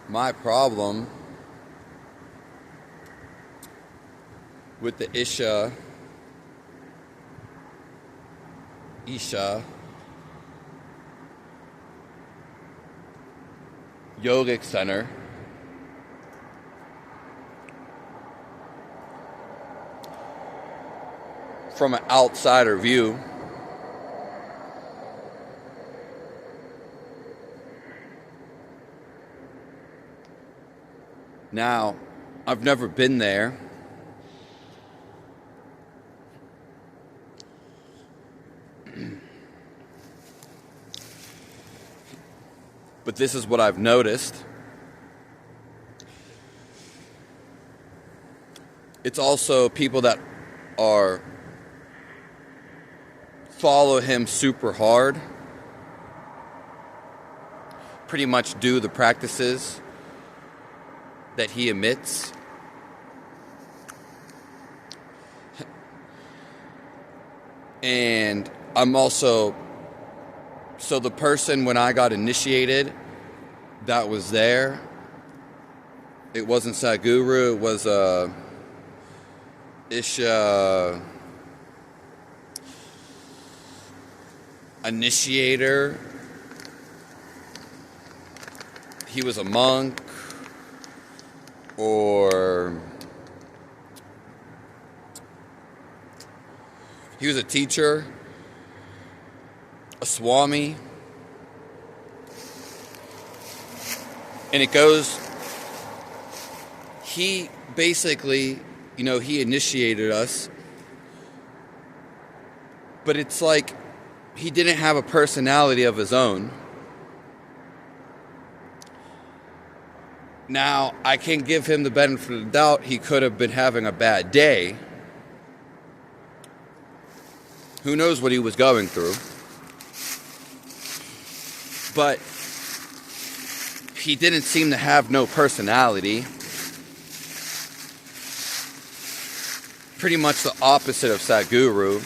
my problem with the Isha Yogic Center from an outsider view now, I've never been there. But this is what I've noticed. It's also people that are follow him super hard, pretty much do the practices that he emits. And I'm also, so the person when I got initiated that was there, it wasn't Sadhguru, it was Isha initiator. He was a monk, or he was a teacher, a swami. And it goes, he basically, he initiated us. But it's like he didn't have a personality of his own. Now, I can give him the benefit of the doubt. He could have been having a bad day. Who knows what he was going through? But he didn't seem to have no personality. Pretty much the opposite of Sadhguru.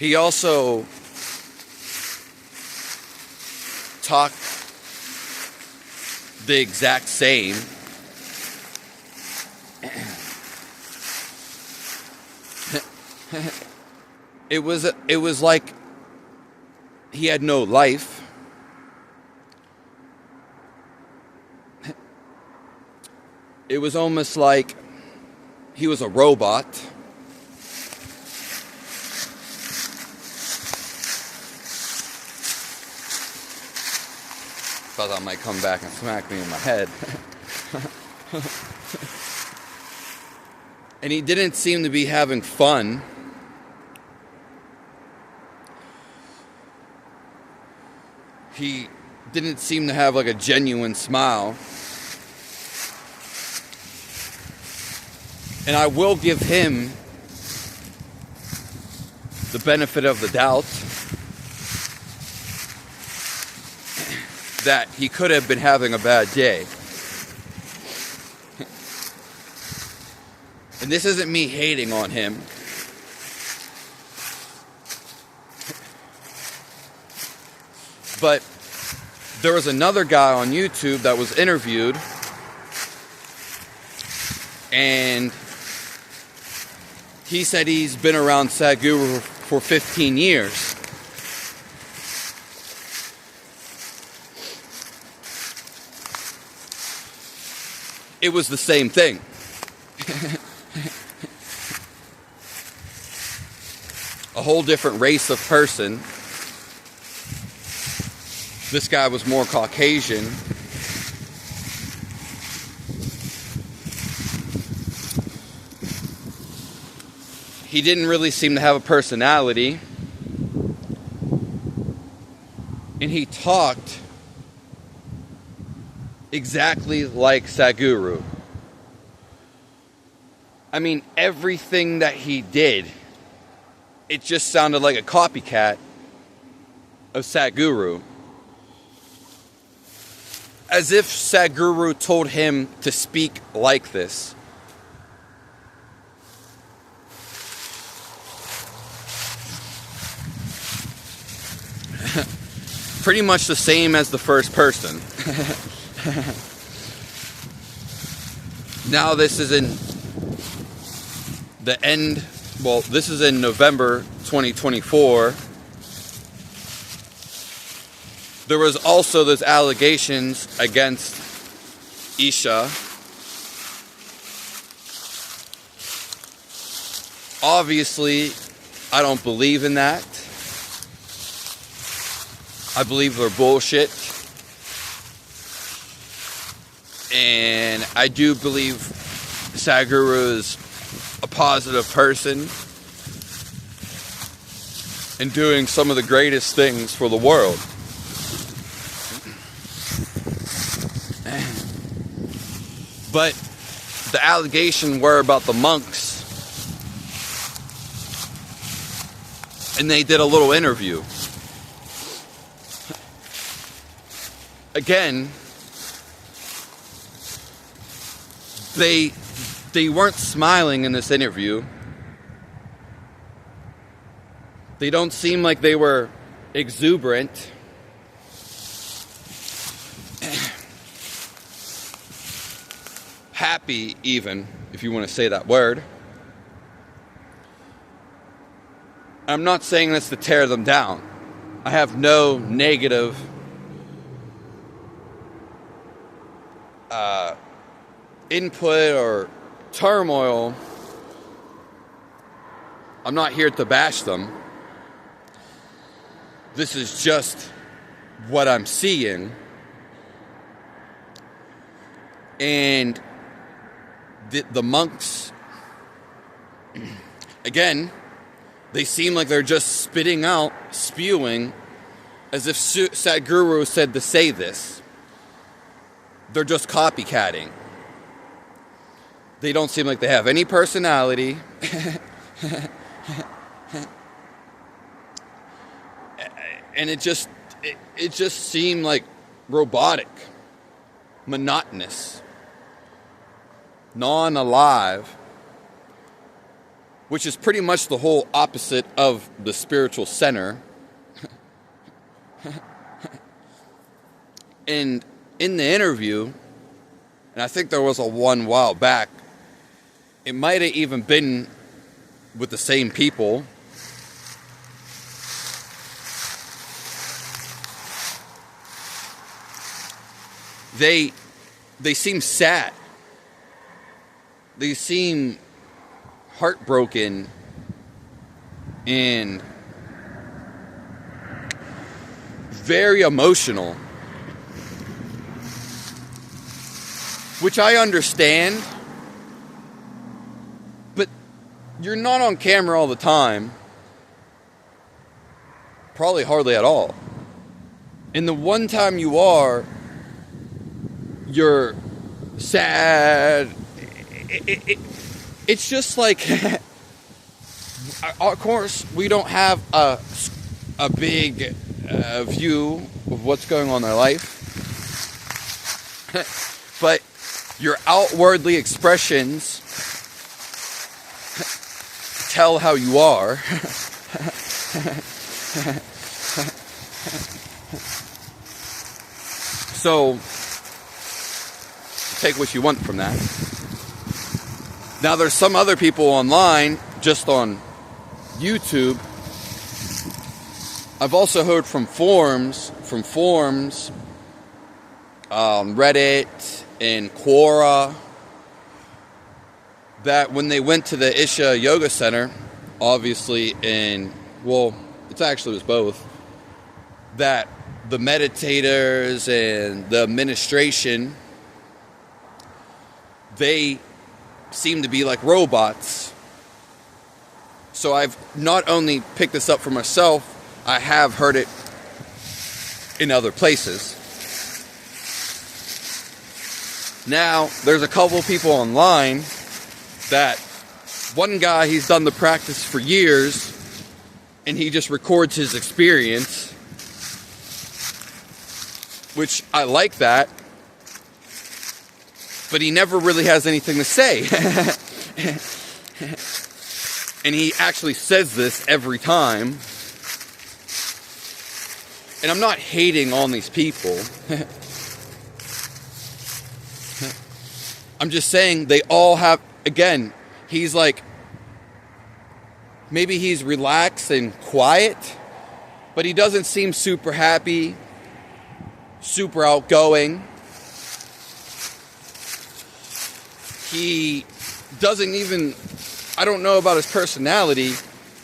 He also talked the exact same. It was like he had no life. It was almost like he was a robot. Thought that might come back and smack me in my head. And he didn't seem to be having fun. He didn't seem to have like a genuine smile. And I will give him the benefit of the doubt that he could have been having a bad day. And this isn't me hating on him. But there was another guy on YouTube that was interviewed, and he said he's been around Sadhguru for 15 years. It was the same thing. A whole different race of person. This guy was more Caucasian. He didn't really seem to have a personality. And he talked exactly like Sadhguru. I mean, everything that he did, it just sounded like a copycat of Sadhguru. As if Sadhguru told him to speak like this. pretty much the same as the first person. Now this is in the end, well, this is in November 2024. There was also those allegations against Isha. Obviously, I don't believe in that. I believe they're bullshit. And I do believe Sadhguru is a positive person and doing some of the greatest things for the world. But the allegation were about the monks. And they did a little interview. Again, they weren't smiling in this interview. They don't seem like they were exuberant. Happy, even, if you want to say that word. I'm not saying this to tear them down. I have no negative input or turmoil. I'm not here to bash them. This is just what I'm seeing. And the monks, again, they seem like they're just spewing, as if Sadhguru said to say this. They're just copycatting. They don't seem like they have any personality. And it just seemed like robotic, monotonous, non-alive, which is pretty much the whole opposite of the spiritual center. And in the interview, and I think there was one while back, it might have even been with the same people. They seem sad. They seem heartbroken and very emotional, which I understand, but you're not on camera all the time, probably hardly at all, and the one time you are, you're sad. It's just like, of course, we don't have a big view of what's going on in their life, but your outwardly expressions tell how you are. So take what you want from that. Now there's some other people online, just on YouTube. I've also heard from forums, Reddit and Quora, that when they went to the Isha Yoga Center, obviously it actually was both, that the meditators and the administration, they seem to be like robots. So I've not only picked this up for myself, I have heard it in other places. Now, there's a couple people online that, one guy, he's done the practice for years, and he just records his experience, which I like that, but he never really has anything to say. And he actually says this every time. And I'm not hating on these people. I'm just saying they all have, again, he's like, maybe he's relaxed and quiet, but he doesn't seem super happy, super outgoing. He doesn't even, I don't know about his personality,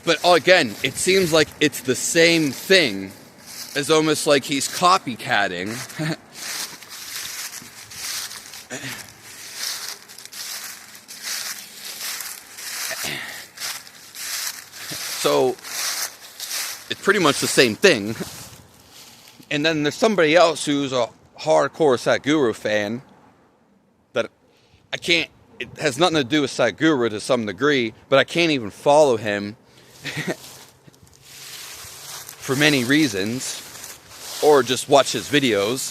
but again, it seems like it's the same thing, as almost like he's copycatting. So, it's pretty much the same thing. And then there's somebody else who's a hardcore Sadhguru fan that I can't, it has nothing to do with Sadhguru to some degree, but I can't even follow him for many reasons, or just watch his videos.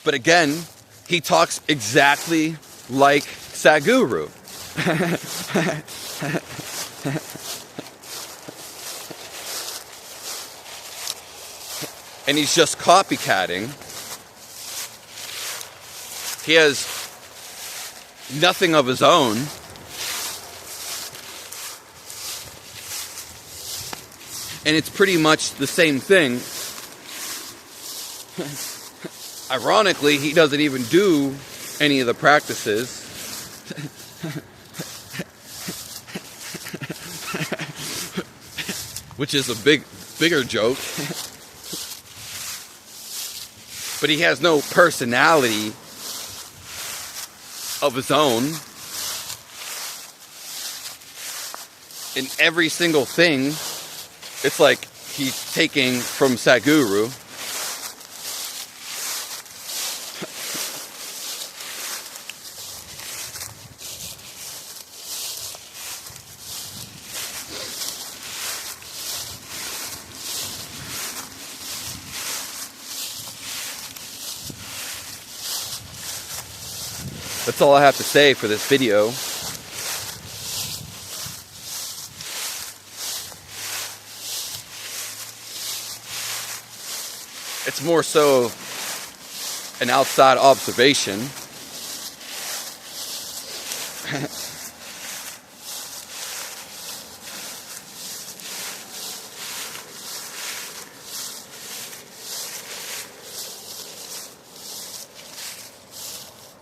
But again, he talks exactly like Sadhguru. And he's just copycatting. He has nothing of his own. And it's pretty much the same thing. Ironically, he doesn't even do any of the practices. Which is a bigger joke. But he has no personality of his own. In every single thing, it's like he's taking from Sadhguru. That's all I have to say for this video. It's more so an outside observation.